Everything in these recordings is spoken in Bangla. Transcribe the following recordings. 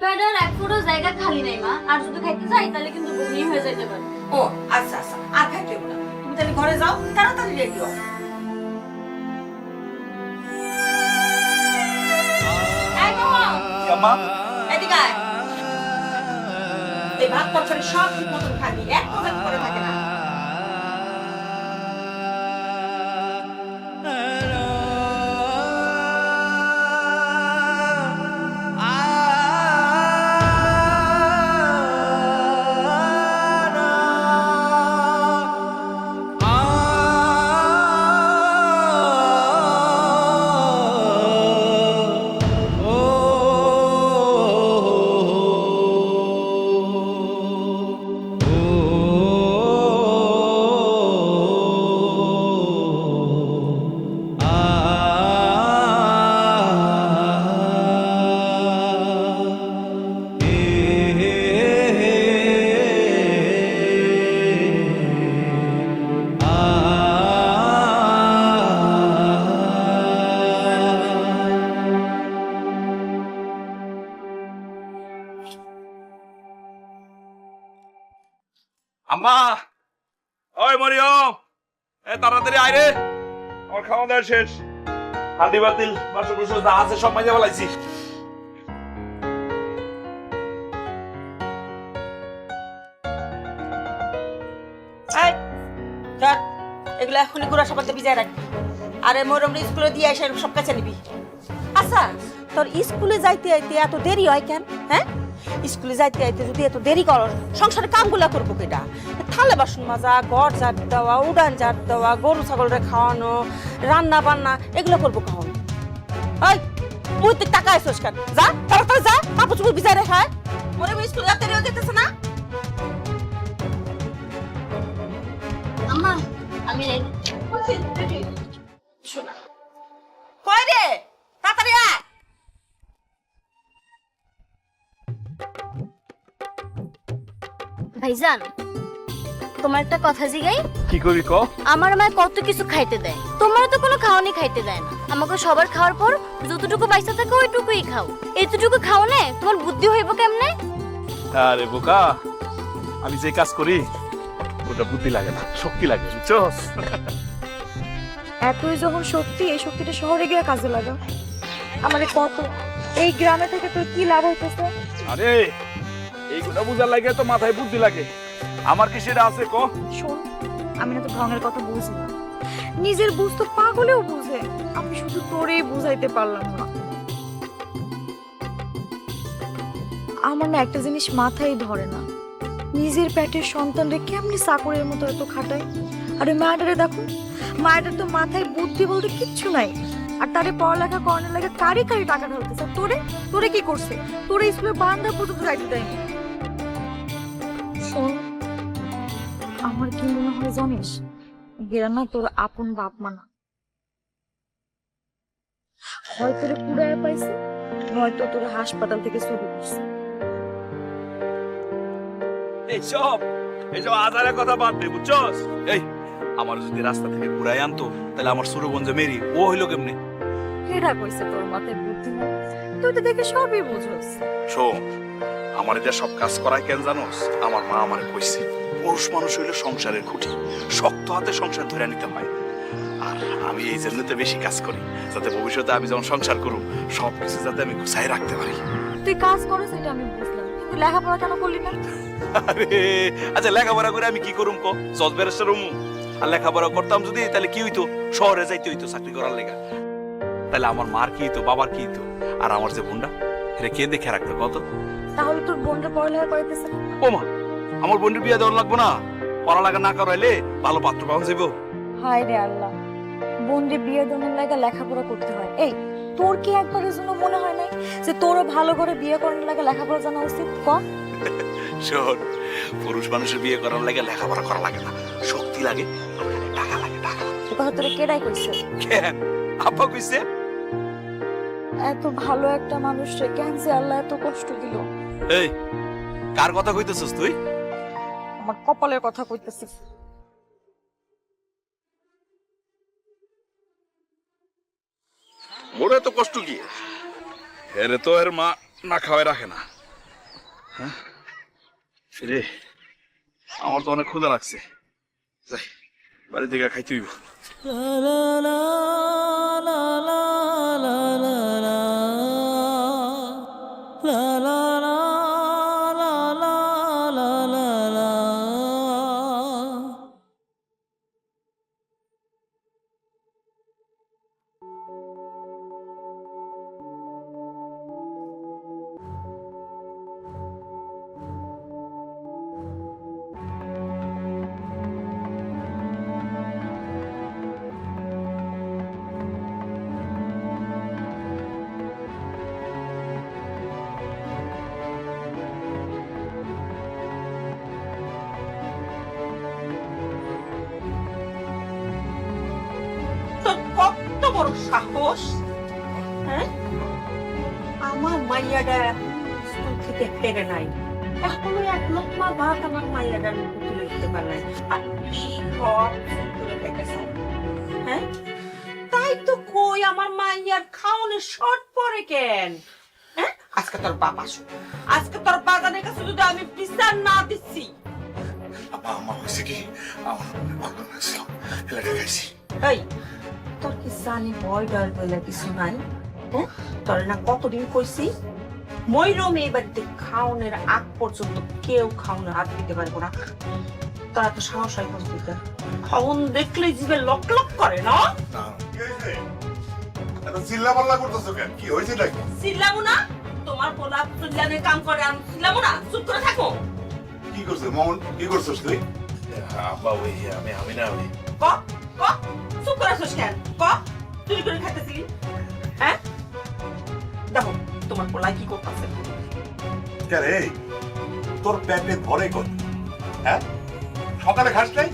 পেটের এক ফুটো জায়গা খালি নাই মা, আর যদি খাইতে যাই তাহলে কিন্তু বমি হয়ে যাইতে পারে। ও আচ্ছা আচ্ছা, আর খাইতে হবে না, তুমি তাহলে ঘরে যাও, তাড়াতাড়ি রেডি হও। এই বাবা, আম্মা এদিকে আয়। এই ভাত তরকারি সব ঠিক মতন খাবি, এক কথা করে থাকে না। আম্মা ওই মরিয়ম, এ তাড়াতাড়ি আয় রে, আমার খাওয়া দাওয়া শেষ। হান্ডি বাতিল বাসন কুসন যা আছে সব মাইজা ফেলাইছি। এই ধর, এগুলো এখনই গুঁড়া সবাইকে ভিজায় রাখবি। আরে মোরম স্কুলে দিয়ে এসে সব কাছে নিবি। আচ্ছা, তোর স্কুলে যাইতে যাইতে এত দেরি হয় কেন? হ্যাঁ, স্কুলে যাইতে যাইতে যদি এত দেরি করো, সংসারে কামগুলা করবো কেটা? থালে বাসন মাজা, ঘর ঝাড় দেওয়া, উড়ান ঝাড় দেওয়া, গরু ছাগলরে খাওয়ানো, রান্না বান্না, এগুলো করবো কখন? ওই মুই তুই টাকা আইসোস কেন? যা তাড়াতাড়ি যা, কাপড় চুপড় ভিজায় রেখা। মোরে স্কুলে যাতে দেরি হয়ে যেতেছে না? আম্মা আমি শোনা কই রে, তাড়াতাড়ি আয়। ভাইজান, তোমার একটা কথা জিগাই। কি করি ক? আমার মায়ের কত কিছু খাইতে দেয়, তোমার তো কোনো খাওয়ানি খাইতে দেয় না। আমাকে সবার খাওয়ার পর যতটুকু পয়সা থাকে ওইটুকুই খাও। এতটুকু খাও না, তোমার বুদ্ধি হইব কেমনে? আরে বোকা, আমি যে কাজ করি ওটা বুদ্ধি লাগে না, শক্তি লাগে, বুঝছস? এতই যখন শক্তি, এই শক্তিটা শহরে গিয়ে কাজে লাগা। আমাদের কত এই গ্রামে থেকে তোর কি লাভ হইতেছে? আরে এইগুলা বুঝার লাগে তো মাথায় বুদ্ধি লাগে, আমার কি সেটা আছে ক? শোন, আমি না তো ঢঙের কথা বুঝি না, নিজের বুঝ তো পাগলেও বুঝে। আমি শুধু তোরেই বুঝাইতে পারলাম না। আমার না একটা জিনিস মাথায় ধরে না, নিজের পেটের সন্তানরে কেমনি চাকরের মতো এত খাটায়। আরে মায়েরারে দেখো, মায়ের তো মাথায় বুদ্ধি বলতে কিচ্ছু নাই। আর তারে পড়ালেখা করানোর লাগে কারি কারি টাকা ঢালতেছে। তোরে তোরে কি করছে? তোরে স্কুলের বারান্দা পর্যন্ত যাইতে দেয়নি। শোন, আমার কি মনে হয় জানিস, এরা না তোর আপন বাপ মা না। হয়তো রে কুড়ায় পাইছে, নয়তো তোর হাসপাতাল থেকে চুরি করছে। এইসব আজারের কথা বাদ দে, বুঝছস? এই আমার যদি রাস্তা থেকে ঘুরাই আনতো তাহলে আমার সুরবঞ্জ মেরি ও হইলো কেমনে? কেডা কইছে তোর মাথায় বুদ্ধি নেই? তুই তো দেখে সবই বুঝোস। শোন, আমার এটা সব কাজ করায় কেন জানোস? আমার মা আমারে কইছে পুরুষ মানুষ হইলো সংসারের খুঁটি, শক্ত হাতে সংসার ধরে নিতে হয়। আর আমি এই জন্যতে বেশি কাজ করি, যাতে ভবিষ্যতে আমি যখন সংসার করব সবকিছু যাতে আমি গুছাই রাখতে পারি। তুই কাজ করো সেটা আমি বুঝলাম, কিন্তু লেখাপড়া কেন করলি না? আরে আচ্ছা, লেখাপড়া করে আমি কি করুম ক? জজ ব্যারিস্টার হমু? আর লেখাপড়া করতাম যদি তাহলে কি হইতো? শহরে যাইতে হইতো চাকরি করার লেগা। তাহলে আমার মার কি হইতো, বাবার কি হইতো? আর আমার যে বোনটা, এটা কে দেখে রাখতো কত? তাহলে তোর বোনটা পড়ালেখা করাইতেছে না? ও মা, আমার বোনের বিয়ে দেওয়ার লাগবো না? পড়ালেখা না করাইলে ভালো পাত্র পাওয়া যাইব? হায় রে আল্লাহ, বোনরে বিয়ে দেওয়ার লাগে লেখাপড়া করতে হয়। এই তোর কি একবারের জন্য মনে হয় নাই যে তোরও ভালো করে বিয়ে করার লাগে লেখাপড়া জানা উচিত? কম শোন, পুরুষ মানুষের বিয়ে করার লাগে লেখাপড়া করা লাগে না, শক্তি লাগে, টাকা লাগে, টাকা। এ কথা তোরে কেডাই কইছে? কেন আপা কইছে? এত ভালো একটা মানুষরে কেন যে আল্লাহ এত কষ্ট দিল? এই কার কথা কইতেছস তুই? আমার কপালের কথা কইতেছিস। মোর এত কষ্ট কি? এর তো এর মা না খাওয়াই রাখে না, রে আমার তো অনেক ক্ষুধা লাগছে, যাই বাড়ি থেকে খাইতে হইব। তোর কত বড় সাহস, হ্যাঁ? আমার মাইয়াটা স্কুল থেকে ফেরে নাই, এখনো এক লোকমা ভাত আমার মাইয়াটার মুখে তুলে দিতে পারে নাই, আর সব তুলে রেখেছে। হ্যাঁ, তাই তো কই আমার মাইয়ার খাওয়ানোর শর্ট পরে কেন? হ্যাঁ, আজকে তোর বাপ আসুক, আজকে তোর বাগানের কাছে যদি আমি বিচার না দিচ্ছি। আমার হয়েছে কি, আমার ভালো লাগছিল, এলাকা খাইছি। এই, তোর কি জানি ভয় ডর বলে কিছু নাই? হ্যাঁ, তোর না কতদিন কইছি ময়ূরম এই বাড়িতে খাওনের আগ পর্যন্ত কেউ খাওনের হাত দিতে পারবো না। তারা তো সাহস হয় বুঝতে, খাওন দেখলে জিভে লক লক করে না। চিল্লাপাল্লা করতেছো কেন? কি হয়েছে নাকি? চিল্লামু না, তোমার পোলা চিল্লানের কাম করে, আমি চিল্লামু না, চুপ করে থাকো। কি করছিস মোহন? কি করছিস তুই? আব্বা ওই আমি না ওই ক ক চুপ করে আছিস কেন? ক চুরি করে খাইতেছিলি? হ্যাঁ, দেখো তোমার পোলা কি করতেছে। কে রে, তোর পেটে ধরে কত? হ্যাঁ, সকালে খাস নাই?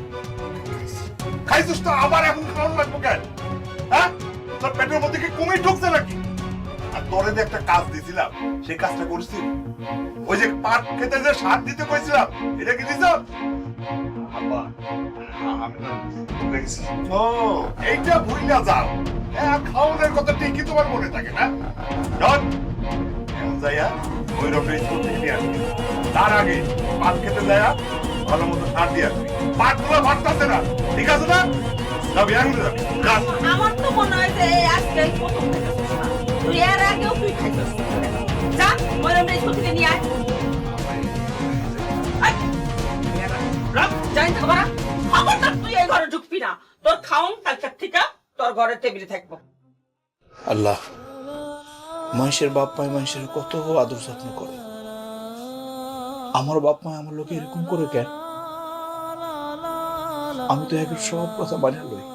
খাইছিস তো, আবার এখন খাওয়ানো লাগবো কেন? হ্যাঁ, তোর পেটের মধ্যে কি কুমির ঢুকছে নাকি? আর তোরে যে একটা কাজ দিয়েছিলাম, সেই কাজটা করছিস? ওই যে পাট খেতে যে সার দিতে কইছিলাম, এটা কি দিছ? আব্বা আমি না ভুলে গেছি। ও, এইটা ভুইলা যাও। হ্যাঁ, খাওয়ানোর কথা ঠিকই তোমার মনে থাকে না? ডন, এখন যাইয়া ভৈরব স্কুল থেকে নিয়ে আসবি। তার আগে পাট খেতে যাইয়া ভালো মতো সার দিয়ে আসবি। পাটগুলো ভাটতাছে না, ঠিক আছে না? যাবি, এখন যাবি। যা। আমার তো মনে হয় যে এই আজকে প্রথম খাইতেছিস না, তুই এর আগেও তুই খাইতেছিস। যা ময়ূরম স্কুল থেকে নিয়ে আয়। যাই তো বাবা, খবরদার তুই এই ঘরে ঢুকবি না। তোর খাওন কালকার থেকে তোর ঘরের টেবিলে থাকবো। আল্লাহ, মানুষের বাপ মায় মানুষের কত আদর যত্ন করে, আমার বাপ মায় আমার লোকে এরকম করে কেন? আমি তো এখন সব কথা বানিয়ে লই,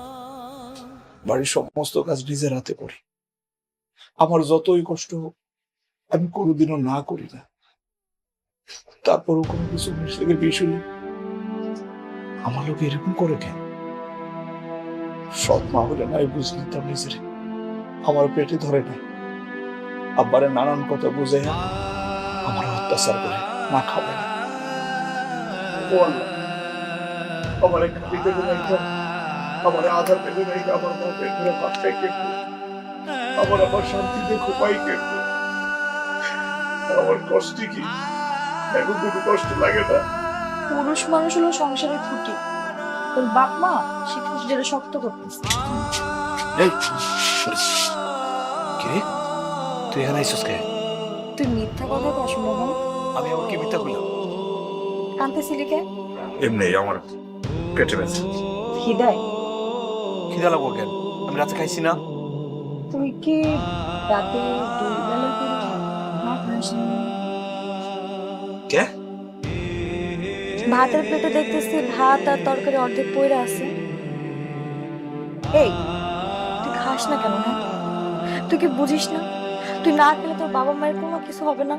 বাড়ির সমস্ত কাজ নিজের হাতে করি। আমার যতই কষ্ট হোক আমি কোনোদিনও না করি না, তারপরও কোনো কিছু থেকে বেশি আমার লোকে এরকম করে কেন? সৎ মা হলে নাই বুঝ নিতাম নিজের, আমার পেটে ধরে না, আব্বারে নানান কথা বুঝে আমার অত্যাচার করে না খাবে না। ও আল্লাহ, আমার খালি পেটে নাই, আমার আধার পেটে নাই, আমার মা পেট ধরে ভাত খাই কেটে, আমার শান্তিতে ঘুমাই কেটে, আমার কষ্ট কি এখন কোনো কষ্ট লাগে না? পুরুষ মানুষ হলো সংসারের খুঁটি, তোর বাপ মা সে খুঁটিটা শক্ত করতেছে। কে তুই এখানে আইসস কে? তুই মিথ্যা কথা কস মোহন, আমি আবার কি মিথ্যা করলাম? কাঁদতেছিলি কে? এমনি আমার পেটে ব্যথা। খিদায়? খিদা লাগবো কেন? আমি রাতে খাইছি না। তুই কি রাতে 2 বেলা করে ভাত খাস না? কে? ভাতের প্লেটে দেখতেছি ভাত আর তরকারি অর্ধেক পড়ে আছে। এই, তুই খাস না কেন? হ্যাঁ, তুই কি বুঝিস না তুই না খেলে তোর বাবা মায়ের কোনো কিছু হবে না?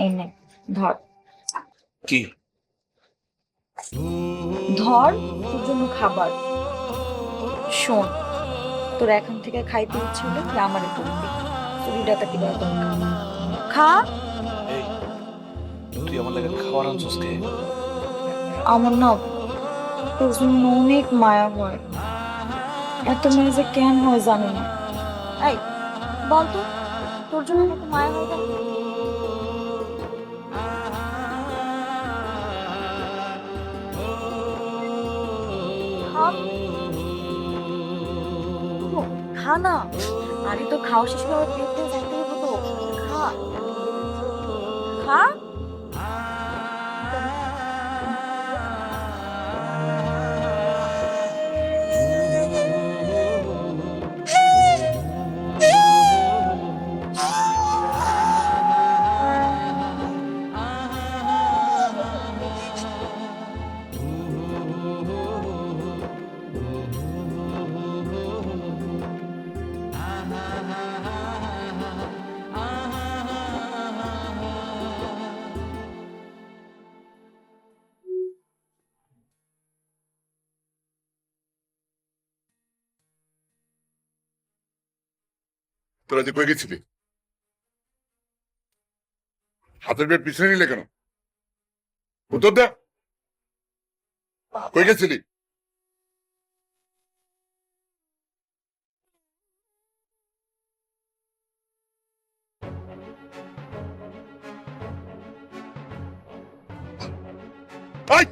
এই নে ধর। কি? ধর তোর জন্য খাবার। শোন, তোর এখন থেকে খাইতে ইচ্ছে হলে তুই আমারে বলবি, তুই ডাকাতি করা দরকার। খা। এই, তুই আমার লাগে খাবার আনছস কে? আমার না তোর জন্য অনেক মায়া হয়, এত মায়া যে কেন হয় জানি না। এই বল তো, তোর জন্য আমার তো মায়া হয়ে গেল। খা। ও, খা না। আরে তো খাওয়া শেষ করে পেট দিয়ে যাইতে হবে তো। খা খা। তোরা যে কই গেছিলি? হাতের বেড পিছনে নিলে কেন? উত্তর দে। কই গেছিলি? এই!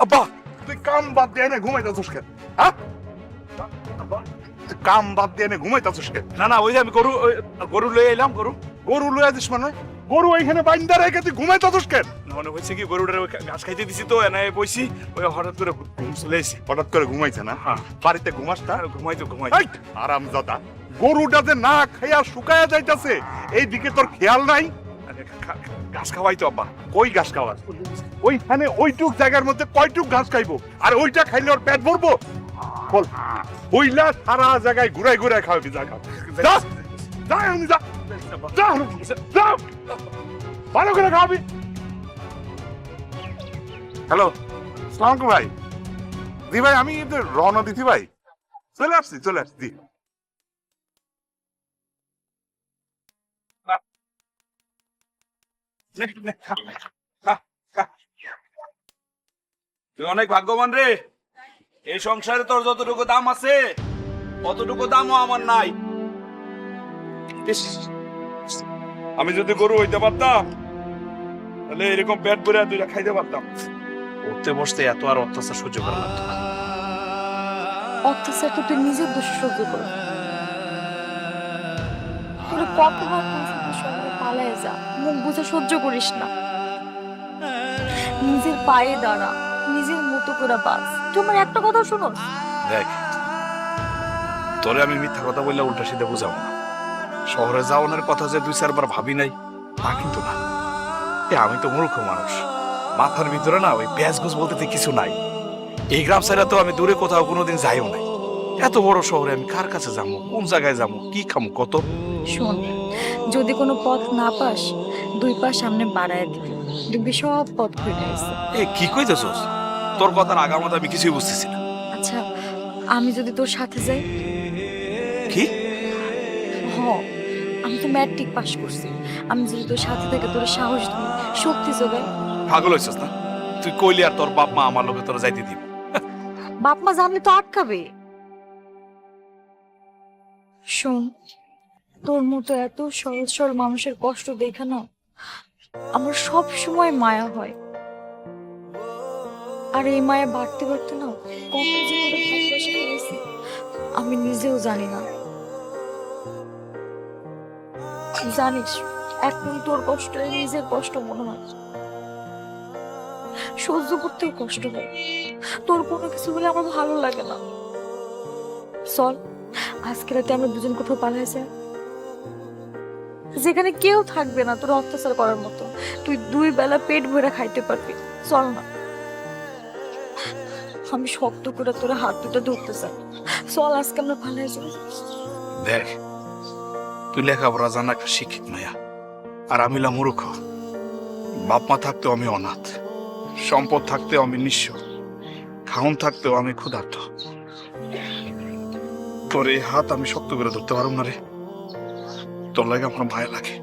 আব্বা, তুই কাম বাদ দিয়ে এনে ঘুমাইতেছিস কেন? হ্যাঁ? আব্বা, তুই কাম বাদ দিয়ে এনে ঘুমাইতেছিস কেন? না না, ওই যে আমি গরু লয়ে এলাম। গরু লয়ে আসিস মানে? গরু এইখানে বাইন্দা রেখে তুই ঘুমাইতেছিস কেন? মনে হচ্ছে কি গরুটার ঘাস খাইতে দিছি তো এনে বইছি, ওই হঠাৎ করে ঘুম চলে এসেছি। হঠাৎ করে ঘুমাইছে না? হ্যাঁ। বাড়িতে ঘুমাস না? ঘুমাই। এই আরামজাদা, গরুটা যে না খাইয়া শুকায়া যাইতাছে এই দিকে তোর খেয়াল নাই? ঘাস খাওয়াই তো আব্বা। কই ঘাস খাওয়ার? ওইখানে ওইটুক জায়গার মধ্যে কয়টুক ঘাস খাইবো? আর ওইটা খাইলে ওর পেট ভরবো? বল, ওইলা সারা জায়গায় ঘুরাই ঘুরাই খাওয়াবি। যা খাও, যা যা, এখনই যা যা, যা, ভালো করে খাওয়াবি। হ্যালো, সালাম আলাইকুম ভাই। জি ভাই, আমি রওনা দিছি ভাই। চলে আসছি জি। তুই অনেক ভাগ্যবান রে। এই সংসারে তোর যতটুকু দাম আছে অতটুকু দামও আমার নাই। ইস, আমি যদি গরু হইতে পারতাম তাহলে এরকম পেট ভরে দুইটা খাইতে পারতাম। উঠতে বসতে এত আর অত্যাচার সহ্য করা লাগতো না। অত্যাচার তো তুই নিজের দোষ সহ্য কর। তোর কতবার তোর সঙ্গে পালায় যা, মুখ বুঝে সহ্য করিস না। নিজের পায়ে দাঁড়া, নিজের মতো করে বাঁচ। তোমার একটা কথা শোনো। দেখ, তোরে আমি মিথ্যা কথা বললে উল্টা সিধা বুঝাবো না। শহরে যাওয়ানোর কথা যে 2-4 বার ভাবি নাই তা কিন্তু না। আমি তো মূর্খ মানুষ, মাথার ভিতরে না ওই প্যাঁচগুজ বলতে তো কিছু নাই। এই গ্রাম ছাড়া তো আমি দূরে কোথাও কোনোদিন যাইও নাই। এত বড় শহরে আমি কার কাছে যাবো, কোন জায়গায় যাবো, কি খামো কত? শোন, যদি কোনো পথ না পাস 2 পা সামনে বাড়ায় দিবি, দেখবি সব পথ খুলে গেছে। এ কি কইতেছস? তোর কথার আগামাত আমি কিছুই বুঝতেছি না। আচ্ছা, আমি যদি তোর সাথে যাই? কি? হ, আমি তো ম্যাট্রিক পাস করছি। আমি যদি তোর সাথে থেকে তোর সাহস দিই, শক্তি যোগাই। পাগল হইছস না? তুই কইলি আর তোর বাপ মা আমার লোকে তোরা যাইতে দিব? বাপ মা জানলে তো আটকাবে। শোন, তোর মতো এত সহজ সরল মানুষের কষ্ট দেখে না আমার সব সময় মায়া হয়। আর এই মায়া বাড়তে বাড়তে না কত যে করে ভালোবাসা পেয়েছি আমি নিজেও জানি না। জানিস, এখন তোর কষ্ট নিজের কষ্ট মনে হয়, সহ্য করতেও কষ্ট হয়। তোর কোনো কিছু বলে আমার ভালো লাগে না। চল, আজকে রাতে আমরা দুজন কোথাও পালাই যাই, যেখানে কেউ থাকবে না তোর অত্যাচার করার মতো। তুই 2 বেলা পেট ভরে খাইতে পারবি। চল না, আমি শক্ত করে তোর হাত দুটো ধরতে চাই। চল, আজকে আমরা পালাই যাই। দেখ, তুই লেখাপড়া জানা একটা শিক্ষিত মায়া, আর আমি হলাম মূর্খ। বাপ মা থাকতেও আমি অনাথ, সম্পদ থাকতেও আমি নিঃস্ব, খাউন থাকতেও আমি ক্ষুধার্ত। তোর এই হাত আমি শক্ত করে ধরতে পারব না রে। তোর লাগে আমার মায়া লাগে।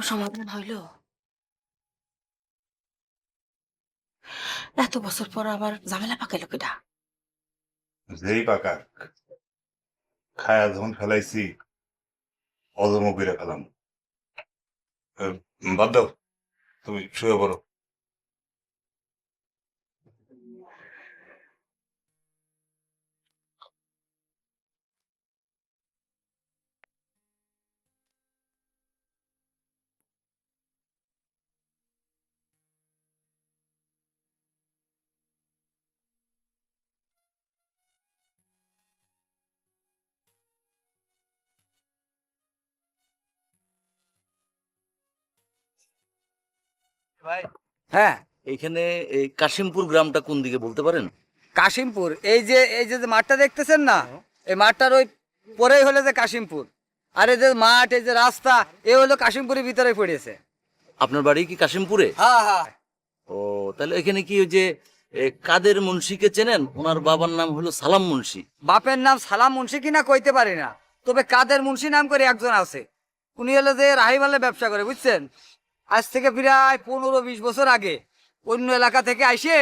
সমাধান হইল? এত বছর পর আবার ঝামেলা পাকাইলো কেডা? যেই পাকা খায়া যখন ফেলাইছি অজম করে ফেলাম। বাদ দাও, তুমি শুয়ে পড়ো। হ্যাঁ, এইখানে এই কাশিমপুর গ্রামটা কোন দিকে বলতে পারেন? কাশিমপুর এই যে মাঠটা দেখতেছেন না, এই মাঠটার ওই পরেই হলো যে কাশিমপুর। আর এই যে মাঠ, এই যে রাস্তা, এ হলো কাশিমপুরের ভিতরে পড়েছে। আপনার বাড়ি কি কাশিমপুরে? হ্যাঁ হ্যাঁ। ও, তাহলে এখানে কি ওই যে কাদের মুন্সিকে চেনেন? ওনার বাবার নাম হলো সালাম মুন্সি। বাপের নাম সালাম মুন্সি কিনা কইতে পারি না, তবে কাদের মুন্সি নাম করে একজন আছে। উনি হলো যে রাহিমালে ব্যবসা করে, বুঝছেন। আজ থেকে প্রায় 15-20 বছর আগে অন্য এলাকা থেকে আইসে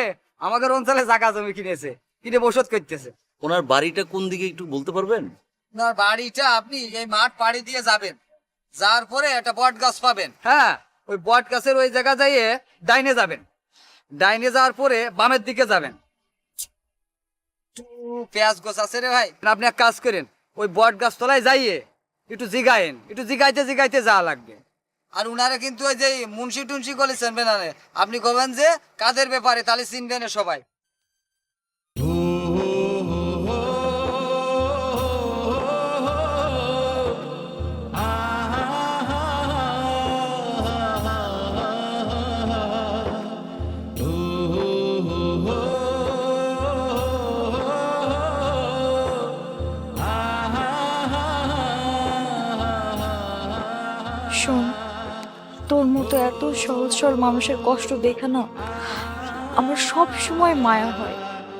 আমাদের অঞ্চলে জায়গা জমি কিনেছে, কিনে বসত করতেছে। ওনার বাড়িটা কোন দিকে একটু বলতে পারবেন? আপনার বাড়িটা আপনি এই মাঠ পাড়ি দিয়ে যাবেন, যার পরে একটা বট গাছ পাবেন। হ্যাঁ, ওই বট গাছের ওই জায়গা যাইয়ে ডাইনে যাবেন, ডাইনে যাওয়ার পরে বামের দিকে যাবেন। পেঁয়াজ গাছ আছে রে ভাই, আপনি এক কাজ করেন, ওই বট গাছ তলায় যাইয়ে একটু জিগায়েন, একটু জিগাইতে জিগাইতে যাওয়া লাগবে। আর উনারা কিন্তু ওই যে মুন্সি টুন্সি গলে চিনবেন না, আপনি কবেন যে কাদের ব্যাপারে, তাহলে চিনবেন সবাই। শোন, তোর মতো এত সহজ সরল মানুষের কষ্ট দেখে না আমার সব সময় মায়া হয়।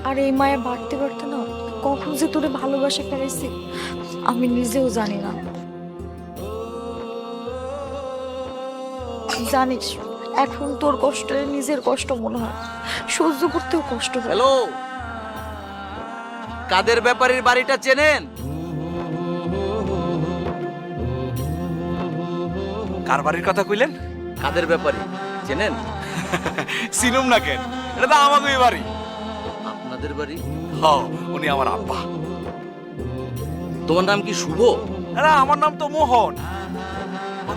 আর এই মায়া বাড়তে বাড়তে না কখন যে তোরে ভালোবাসা ফেলেছি আমি নিজেও জানি না। জানিস, এখন তোর কষ্ট নিজের কষ্ট মনে হয়, সহ্য করতেও কষ্ট হয়। হ্যালো, কাদের ব্যাপারীর বাড়িটা চেনেন? কার বাড়ির কথা কইলেন? কাদের ব্যাপারী চেনেন? সিনুম না কেন, এটা তো আমাদের বাড়ি। আপনাদের বাড়ি? হ, উনি আমার আব্বা। তোমার নাম কি শুভ? না, আমার নাম তো মোহন।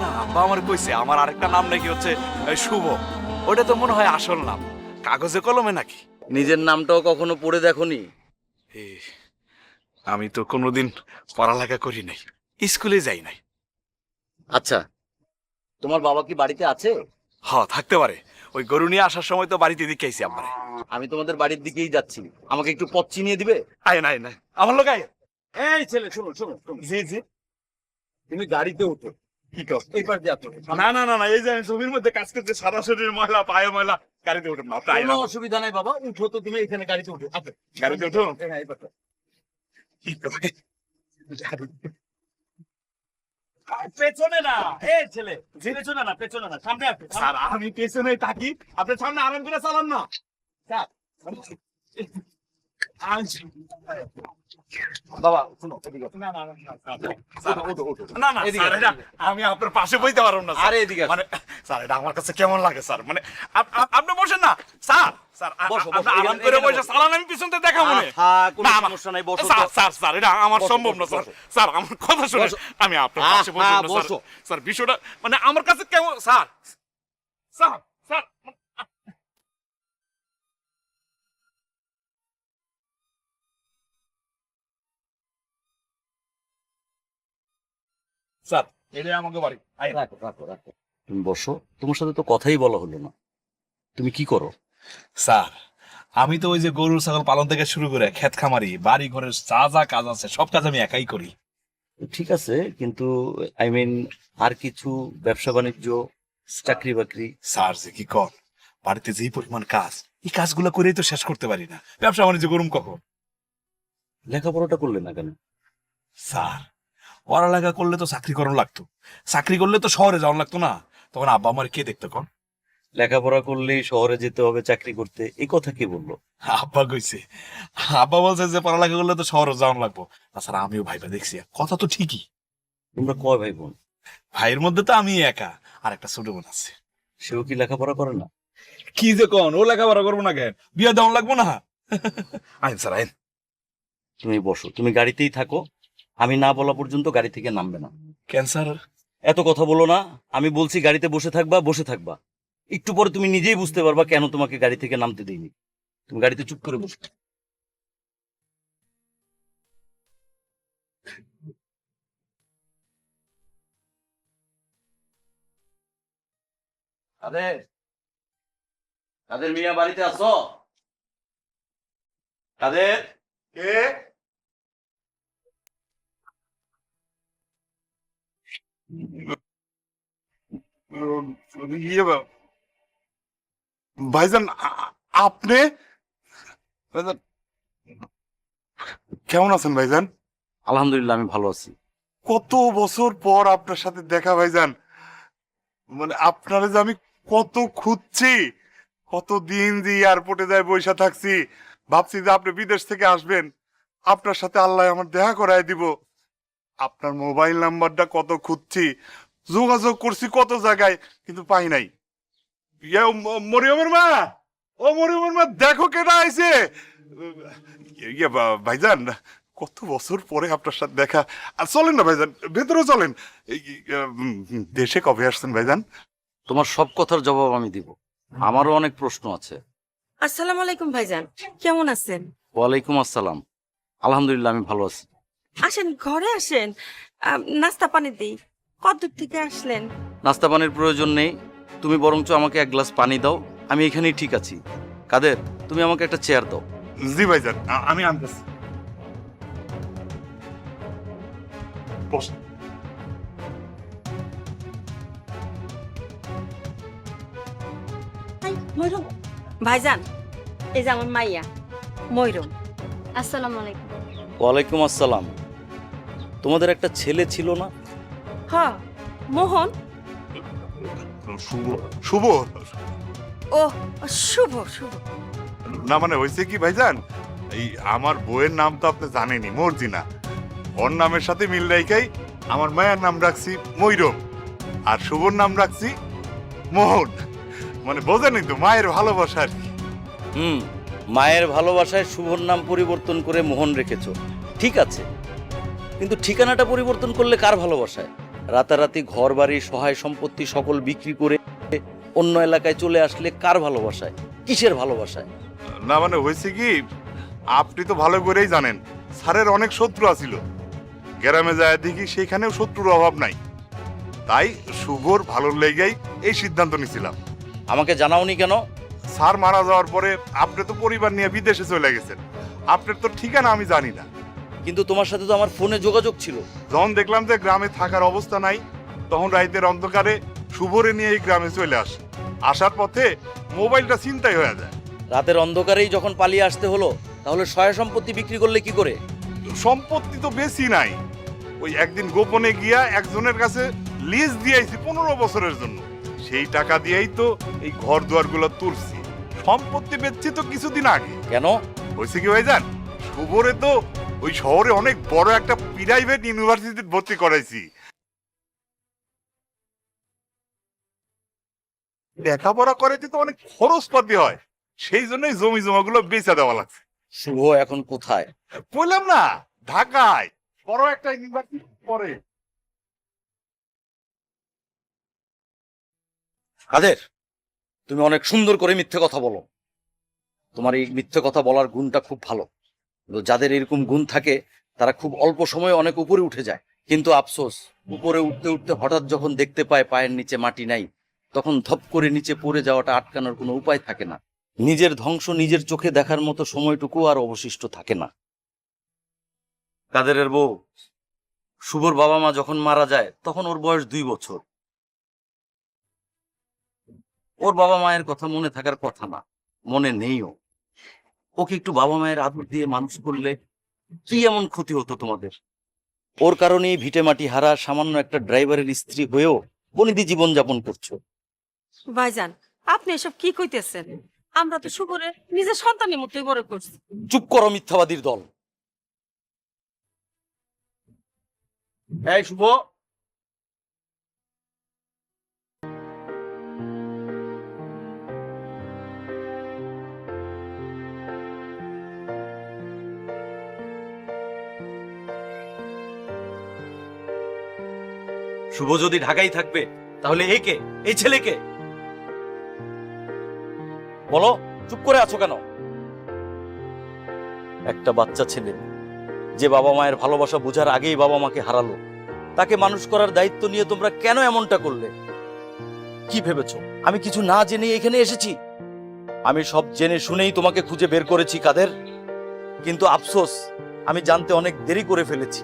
না, আব্বা আমার কইছে আমার আরেকটা নাম নাকি হচ্ছে শুভ। ওটা তো মনে হয় আসল নাম, কাগজে কলমে নাকি। নিজের নামটাও কখনো পড়ে দেখোনি? আমি তো কোনোদিন পড়ালেখা করি নাই, স্কুলে যাই নাই। আচ্ছা, তোমার বাবা কি বাড়িতে আছে? হ, থাকতে পারে। ওই গরু নিয়ে আসার সময় তো বাড়িতে দিকে আইছি আমারে। আমি তোমাদের বাড়ির দিকেই যাচ্ছি, আমাকে একটু পথ চিনিয়ে দিবে? আয় নাই নাই, আমার লোক আয়। এই ছেলে, শোনো শোনো, জি জি। তুমি গাড়িতে উঠো। কি কর? এইবার দিয়ে আসো। না না না না, এই যে আমি জমির মধ্যে কাজ করতে, সারা শরীর ময়লা, পায়ে ময়লা, গাড়িতে উঠুন না। তাই না, কোনো অসুবিধা নাই বাবা, উঠো তো তুমি এখানে, গাড়িতে উঠো। আসো। গাড়িতে উঠুন। হ্যাঁ, এইবার তো। কি করে? পেছনে না, এই ছেলে, পেছনে না, পেছনে না, সামনে আসো। স্যার, আমি পেছনে থাকি, আপনি সামনে আরাম করে চালান না। স্যার, বাবা শুনো, এদিকে আসো। না না না, স্যার, না না স্যার, এটা আমি আপনার পাশে বইতে পারবো না স্যার। আরে এদিকে আসো। মানে স্যার, এটা আমার কাছে কেমন লাগে স্যার, মানে আপনি বসেন না স্যার। স্যার, বসো, বসো, আপনি আরাম এখানে, করে এখানে বসে বসো। চালান, আমি পিছন থেকে দেখা মনে। হ্যাঁ, কোনো না, আমার- সমস্যা নাই, বসো স্যার তো। স্যার স্যার, এটা আমার বসো, সম্ভব না বসো, স্যার। বসো। স্যার, আমার কথা শুনে বসো। আমি আপনার পাশে বসবো না স্যার। বসো। স্যার, বিষয়টা মানে আমার কাছে কেমন স্যার। স্যার স্যার, স্যার, এটাই আমাকে বাড়ি। আয়। রাখো রাখো রাখো, তুমি বসো। তোমার সাথে তো কথাই বলা হলো না, তুমি কি করো? স্যার, আমি তো ওই যে গরু ছাগল পালন থেকে শুরু করে ক্ষেত খামারি, বাড়ি ঘরের যা যা কাজ আছে সব কাজ আমি একাই করি। ঠিক আছে, কিন্তু আই মিন আর কিছু ব্যবসা বাণিজ্য, চাকরি বাকরি? স্যার, যে কি কর, বাড়িতে যেই পরিমাণ কাজ, এই কাজগুলো করেই তো শেষ করতে পারি না। ব্যবসা বাণিজ্য করুম কখন? লেখাপড়াটা করলে না কেন? স্যার, পড়ালেখা করলে তো চাকরি করানো লাগতো, চাকরি করলে তো শহরে যাওয়া লাগতো না। তখন আব্বা আমার কে দেখতো কোন? লেখাপড়া করলেই শহরে যেতে হবে চাকরি করতে, এই কথা কে বললো? আব্বা কইছে। আব্বা বলছে যে পড়ালেখা করলে তো শহরে যাওয়ান লাগবো। তাছাড়া আমিও ভাইবা দেখছি, কথা তো ঠিকই। তোমরা কয় ভাই বোন? ভাইয়ের মধ্যে তো আমি একা, আর একটা ছোট বোন আছে। সেও কি লেখাপড়া করে না? কি যে কোন, ও লেখাপড়া করবো না কেন? বিয়ে দেওয়ান লাগবো না? আইন স্যার আইন। তুমি বসো, তুমি গাড়িতেই থাকো, আমি না বলা পর্যন্ত গাড়ি থেকে নামবে না। ক্যান্সার। এত কথা বলো না, আমি বলছি গাড়িতে বসে থাকবা, বসে থাকবা। একটু পরে তুমি নিজেই বুঝতে পারবা কেন তোমাকে গাড়ি থেকে নামতে দেইনি। তুমি গাড়িতে চুপ করে বসো। কাদের, কাদের মিয়া বাড়িতে আছো? কাদের? কে? ইয়ে ভাইজান, আপনি ভাইজান, কেমন আছেন ভাইজান? আলহামদুলিল্লাহ, আমি ভালো আছি। কত বছর পর আপনার সাথে দেখা ভাইজান। মানে আপনারা যে আমি কত খুঁজছি, কতদিন যে এয়ারপোর্টে যাই বৈশা থাকছি, ভাবছি যে আপনি বিদেশ থেকে আসবেন, আপনার সাথে আল্লাহ আমার দেখা করায় দিব। আপনার মোবাইল নাম্বারটা কত খুঁজছি, যোগাযোগ করছি কত জায়গায়, কিন্তু পাই নাই। মরিয়মের মা, ও মরিয়মের মা, দেখো কেটা আইছে। ভাইজান, কত বছর পরে আপনার সাথে দেখা। আর চলেন না ভাইজান, ভেতরে চলেন। দেশে কবে আসছেন ভাইজান? তোমার সব কথার জবাব আমি দিব, আমারও অনেক প্রশ্ন আছে। আসসালামু আলাইকুম ভাইজান, কেমন আছেন? ওয়ালাইকুম আসসালাম। আলহামদুলিল্লাহ, আমি ভালো আছি। আসেন, ঘরে আসেন, নাস্তা পানি দিই। কত দূর থেকে আসলেন? নাস্তা পানির প্রয়োজন নেই, তুমি বরঞ্চ আমাকে এক গ্লাস পানি দাও, আমি এখানেই ঠিক আছি। কাদের, তুমি আমাকে একটা চেয়ার দাও। জি ভাইজান, আমি আনতেছি। বস। ময়ূরম ভাইজান, এই যে আমার মাইয়া ময়ূরম। আসসালামু আলাইকুম। ওয়ালাইকুম আসসালাম। তোমাদের একটা ছেলে ছিল না? হ, মোহন। শুভ শুভ ও, শুভ শুভ। না মানে হয়েছে কি ভাইজান, এই আমার বইয়ের নাম তো আপনি জানেনই, মর্জিনা। ওর নামের সাথে মিল রেখাই আমার মায়ের নাম রাখছি ময়ূরম, আর শুভর নাম রাখছি মোহন। মানে বোঝেনই তো, মায়ের ভালোবাসা আর কি। মায়ের ভালোবাসায় শুভর নাম পরিবর্তন করে মোহন রেখেছো, ঠিক আছে, কিন্তু ঠিকানাটা পরিবর্তন করলে কার ভালোবাসায়? রাতারাতি ঘর বাড়ি সহায় সম্পত্তি সকল বিক্রি করে অন্য এলাকায় চলে আসলে কার ভালোবাসায়, কিসের ভালোবাসায়? না মানে হয়েছে কি, আপনি তো ভালো করেই জানেন স্যারের অনেক শত্রু আছিল। গ্রামে যায় দেখি সেখানেও শত্রুর অভাব নাই। তাই শুভর ভালো লেগেই এই সিদ্ধান্ত নিয়েছিলাম। আমাকে জানাওনি কেন? স্যার মারা যাওয়ার পরে আপনি তো পরিবার নিয়ে বিদেশে চলে গেছেন, আপনার তো ঠিকানা আমি জানি না। কিন্তু তোমার সাথে তো আমার ফোনে যোগাযোগ ছিল। যখন দেখলাম যে গ্রামে থাকার অবস্থা নাই, তখন রাইতের অন্ধকারে শুভরে নিয়ে এই গ্রামে চলে আসি। আসার পথে মোবাইলটা ছিনতাই হয়ে যায়। রাতের অন্ধকারেই যখন পালিয়ে আসতে হলো, তাহলে সহায় সম্পত্তি বিক্রি করলে কি করে? সম্পত্তি তো বেশি নাই, ওই একদিন গোপনে গিয়া একজনের কাছে লিজ দিয়েছি 15 বছরের জন্য। সেই টাকা দিয়েই তো এই ঘর দুয়ার গুলো তুলছি। সম্পত্তি বেচছি তো কিছুদিন আগে। কেন? হয়েছে কি ভাইজান, শুভরে তো ওই শহরে অনেক বড় একটা প্রাইভেট ইউনিভার্সিটিতে ভর্তি করাইছি। লেখাপড়া করাইতে তো অনেক খরচপাতি হয়, সেই জন্যই জমি জমাগুলো বেচা দেওয়া লাগছে। শুভ এখন কোথায়? বললাম না, ঢাকায় বড় একটা ইউনিভার্সিটি পড়ে। কাদের, তুমি অনেক সুন্দর করে মিথ্যে কথা বলো। তোমার এই মিথ্যে কথা বলার গুণটা খুব ভালো, কিন্তু যাদের এরকম গুণ থাকে তারা খুব অল্প সময়ে অনেক উপরে উঠে যায়। কিন্তু আফসোস, উপরে উঠতে উঠতে হঠাৎ যখন দেখতে পায় পায়ের নিচে মাটি নাই, তখন ধপ করে নিচে পড়ে যাওয়াটা আটকানোর কোনো উপায় থাকে না। নিজের ধ্বংস নিজের চোখে দেখার মতো সময়টুকু আর অবশিষ্ট থাকে না। কাদেরের বউ, শুভর বাবা মা যখন মারা যায় তখন ওর বয়স 2 বছর। ওর বাবা মায়ের কথা মনে থাকার কথা না, মনে নেইও। ওকে একটু বাবা মায়ের আদর দিয়ে মানুষ করলে কি এমন ক্ষতি হতো তোমাদের? ওর কারণে ভিটে মাটি হারা সামান্য একটা ড্রাইভারের স্ত্রী হয়েও বনিদি জীবনযাপন করছো। ভাইজান, আপনি এসব কি কইতেছেন? আমরা তো শুভরে নিজের সন্তানের মতোই বড় করছি। চুপ করো মিথ্যাবাদীর দল। এই শুভ, শুভ যদি ঢাকায় থাকবে তাহলে একে, এই ছেলেকে বলো, চুপ করে আছো কেন? একটা বাচ্চা ছেলে যে বাবা মায়ের ভালোবাসা বোঝার আগেই বাবা মাকে হারালো, তাকে মানুষ করার দায়িত্ব নিয়ে তোমরা কেন এমনটা করলে? কি ভেবেছো আমি কিছু না জেনে এখানে এসেছি? আমি সব জেনে শুনেই তোমাকে খুঁজে বের করেছি কাদের। কিন্তু আফসোস, আমি জানতে অনেক দেরি করে ফেলেছি।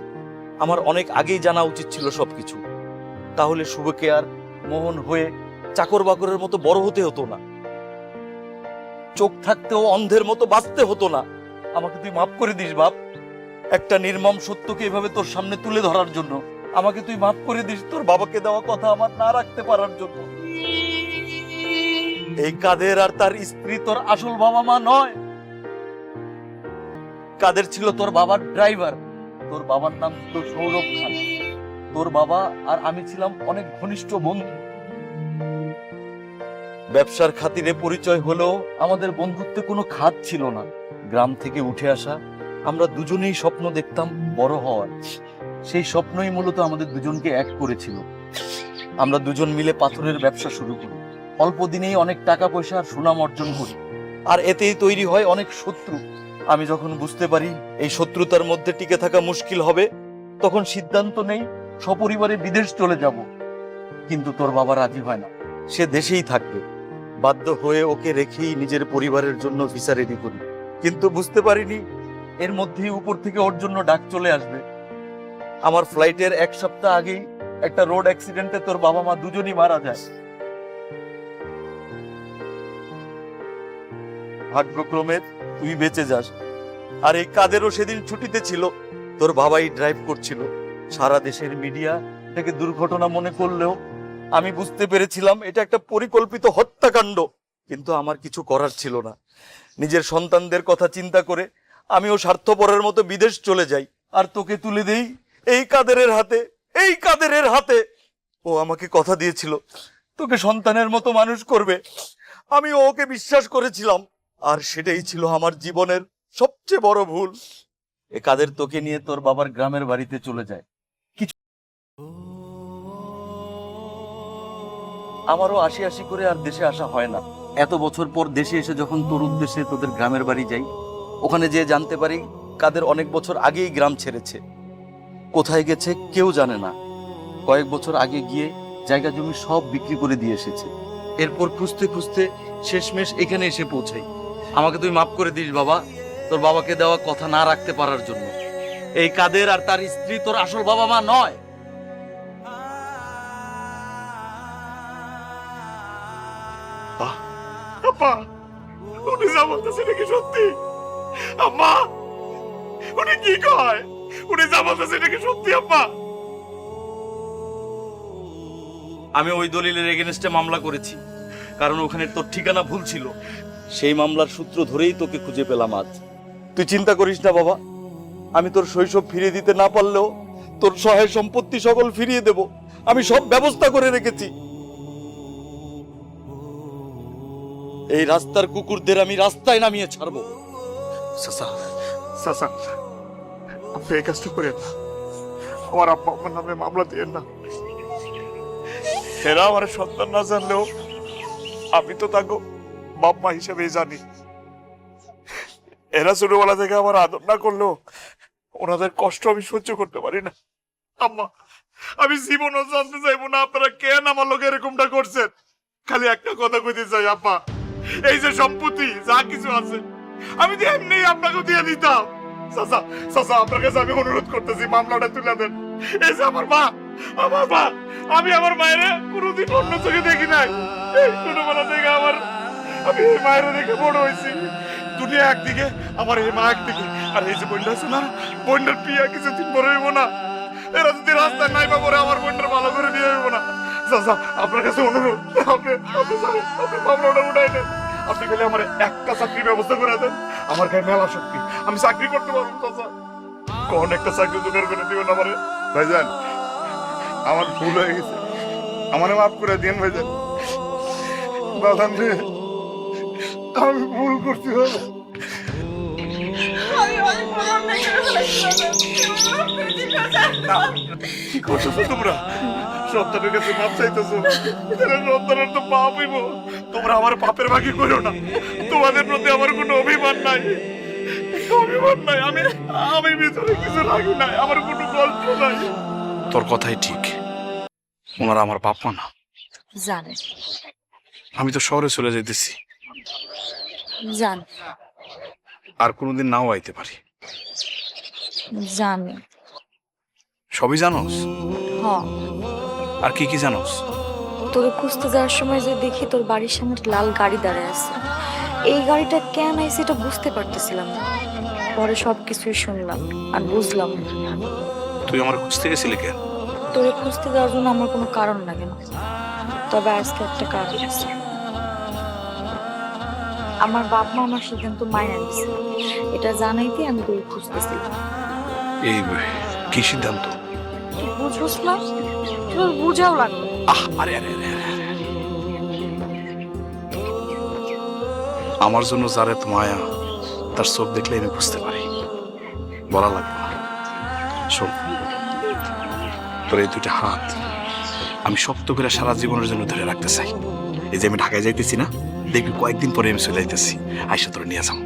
আমার অনেক আগেই জানা উচিত ছিল সবকিছু। তাহলে শুভকে আর মোহন হয়ে চাকর বাকরের মতো বড় হতে হতো না, চোখ থাকতেও অন্ধের মতো বাঁচতে হতো না। আমাকে তুই মাফ করে দিস বাপ। একটা নির্মম সত্যকে এভাবে তোর সামনে তুলে ধরার জন্য আমাকে তুই মাফ করে দিস, তোর বাবাকে দেওয়া কথা আমার না রাখতে পারার জন্য। এই কাদের আর তার স্ত্রী তোর আসল বাবা মা নয়। কাদের ছিল তোর বাবার ড্রাইভার, তোর বাবার নাম ছিল সৌরভ খান। তোর বাবা আর আমি ছিলাম অনেক ঘনিষ্ঠ বন্ধু। ব্যবসার খাতিরে পরিচয় হলেও আমাদের বন্ধুত্বে কোনো খাত ছিল না। গ্রাম থেকে উঠে আসা আমরা দুজনেই স্বপ্ন দেখতাম বড় হওয়ার। সেই স্বপ্নই মূলত আমাদের দুজনকে এক করেছিল। আমরা দুজন মিলে পাথরের ব্যবসা শুরু করি, অল্প দিনেই অনেক টাকা পয়সা আর সুনাম অর্জন করি, আর এতেই তৈরি হয় অনেক শত্রু। আমি যখন বুঝতে পারি এই শত্রুতার মধ্যে টিকে থাকা মুশকিল হবে, তখন সিদ্ধান্ত নেই সপরিবারে বিদেশ চলে যাব। কিন্তু তোর বাবা রাজি হয় না, সে দেশেই থাকবে। বাধ্য হয়ে ওকে রেখেই নিজের পরিবারের জন্য ভিসা রেডি করি। কিন্তু বুঝতে পারিনি এর মধ্যেই উপর থেকে ওর জন্য ডাক চলে আসবে। আমার ফ্লাইটের 1 সপ্তাহ আগেই একটা রোড অ্যাক্সিডেন্টে তোর বাবা মা দুজনই মারা যায়। ভাগ্যক্রমে তুই বেঁচে যাস। আর এই কাদেরও সেদিন ছুটিতে ছিল, তোর বাবাই ড্রাইভ করছিল। সারা দেশের মিডিয়া এটাকে দুর্ঘটনা মনে করলেও আমি বুঝতে পেরেছিলাম এটা একটা পরিকল্পিত হত্যাকাণ্ড। কিন্তু আমার কিছু করার ছিল না। নিজের সন্তানদের কথা চিন্তা করে আমিও স্বার্থপরের মতো বিদেশ চলে যাই, আর তোকে তুলে দেই এই কাদেরের হাতে। এই কাদেরের হাতে ও আমাকে কথা দিয়েছিল তোকে সন্তানের মতো মানুষ করবে। আমি ওকে বিশ্বাস করেছিলাম, আর সেটাই ছিল আমার জীবনের সবচেয়ে বড় ভুল। এ কাদের তোকে নিয়ে তোর বাবার গ্রামের বাড়িতে চলে যায়। কিছু আমারও আসি করে আর দেশে আসা হয় না। এত বছর পর দেশে এসে যখন তোর উদ্দেশ্যে তোদের গ্রামের বাড়ি যাই, ওখানে যেয়ে জানতে পারি কাদের অনেক বছর আগেই গ্রাম ছেড়েছে। কোথায় গেছে কেউ জানে না। কয়েক বছর আগে গিয়ে জায়গা জমি সব বিক্রি করে দিয়ে এসেছে। এরপর খুঁজতে খুঁজতে শেষমেশ এখানে এসে পৌঁছাই। আমাকে তুই মাফ করে দিস বাবা, তোর বাবাকে দেওয়া কথা না রাখতে পারার জন্য। এই কাদের আর তার স্ত্রী তোর আসল বাবা মা নয়। আপা, উনি যা বলতেছে এটা কি সত্যি? আম্মা, উনি কি কয়? উনি যা বলতেছে এটা কি সত্যি আম্মা? আমি ওই দলিলের এগেনস্টে মামলা করেছি, কারণ ওখানে তোর ঠিকানা ভুল ছিল। সেই মামলার সূত্র ধরেই তোকে খুঁজে পেলাম আজ। তুই চিন্তা করিস না বাবা, আমি তোর শৈশব ফিরিয়ে দিতে না পারলেও তোর সহায় সম্পত্তি সকল ফিরিয়ে দেব। আমি সব ব্যবস্থা করে রেখেছি। এই রাস্তার কুকুরদের আমি রাস্তায় নামিয়ে ছাড়বো। চাচা, চাচা, আপনি এই কাজটা করেন না। আমার আব্বা আমার নামে মামলা দিয়েন না। এরা আমার সন্তান না জানলেও আমি তো তাকে বাপ মা হিসেবেই জানি। এরা ছোটবেলা থেকে আমার আদর না করলেও ওনাদের কষ্ট আমি সহ্য করতে পারি না। আম্মা, আমি জীবনও জানতে চাইবো না আপনারা কেন আমার লোক এরকমটা করছেন। খালি একটা কথা কইতে চাই আব্বা, এই যে সম্পত্তি যা কিছু আছে আমি তো এমনি আপনাকে দিয়ে দিতাম। চাচা, চাচা, আপনার কাছে আমি অনুরোধ করতেছি মামলাটা তুলে দেন। এই যে আমার মা, আমি আমার মায়ের কোনোদিন অন্য চোখে দেখি নাই। এই ছোটবেলা থেকে আমি এই মায়ের দেখে বড় হয়েছি। দুনিয়া একদিকে, আমার এই মা একদিকে, আর এই যে বোনটা আছে না, বোনটার বিয়া কিছুদিন বড় হইব না। এরা যদি রাস্তায় নাই বা পরে আমার বোনটার ভালো করে বিয়ে হইব না। চাচা আপনার কাছে অনুরোধ, আপনি মামলাটা উঠাই নেন। আপনি খালি আমার একটা চাকরির ব্যবস্থা করে দেন। আমার গায়ে মেলা শক্তি, আমি চাকরি করতে পারবো চাচা। কোন একটা চাকরি জোগাড় করে দিবেন আমারে। ভাইজান আমার ভুল হয়ে গেছে, আমারে মাফ করে দিন ভাইজান। বাদান রে, আমি ভুল করতে হবে। কি করতেছো তোমরা? সন্তানের কাছে মাপ চাইতেছো? সন্তানের তো পাপ হইব। তোমরা আমার পাপের ভাগি করো না। তোমাদের প্রতি আমার কোনো অভিমান নাই, অভিমান নাই। আমি ভিতরে কিছু লাগি নাই, আমার কোনো গল্প নাই। তোর কথাই ঠিক, ওনারা আমার বাপ মা না। জানে আমি তো শহরে চলে যাইতেছি, জান আর কোনোদিন নাও আইতে পারি। জানি সবই জানোস? হ আর কি কি জানোস? তোরে খুঁজতে যাওয়ার সময় যে দেখি তোর বাড়ির সামনে একটা লাল গাড়ি দাঁড়ায় আছে, এই গাড়িটা কেন আইছে এটা বুঝতে পারতেছিলাম না। পরে সব কিছুই শুনলাম আর বুঝলাম। তুই আমার খুঁজতে গেছিলি কেন? তোরে খুঁজতে যাওয়ার জন্য আমার কোনো কারণ লাগে না, তবে আজকে একটা কারণ আছে। আমার বাপ মা আমার সিদ্ধান্ত মাইনে নিছে, এটা জানাইতে আমি তোরে খুঁজতেছিলাম। এই কি সিদ্ধান্ত? তুই বুঝোস না? তোর বুঝাও লাগবে। আরে আরে আরে আরে। আমার জন্য যার এত মায়া, তার চোখ দেখলে আমি বুঝতে পারি, বলা লাগবে না। শোন, তোর এই দুইটা হাত আমি শক্ত করে সারা জীবনের জন্য ধরে রাখতে চাই। এই যে আমি ঢাকায় যাইতেছি না, দেখবি কয়েকদিন পরে আমি চলে যাইতেছি, আইসা তোরা নিয়ে যাও।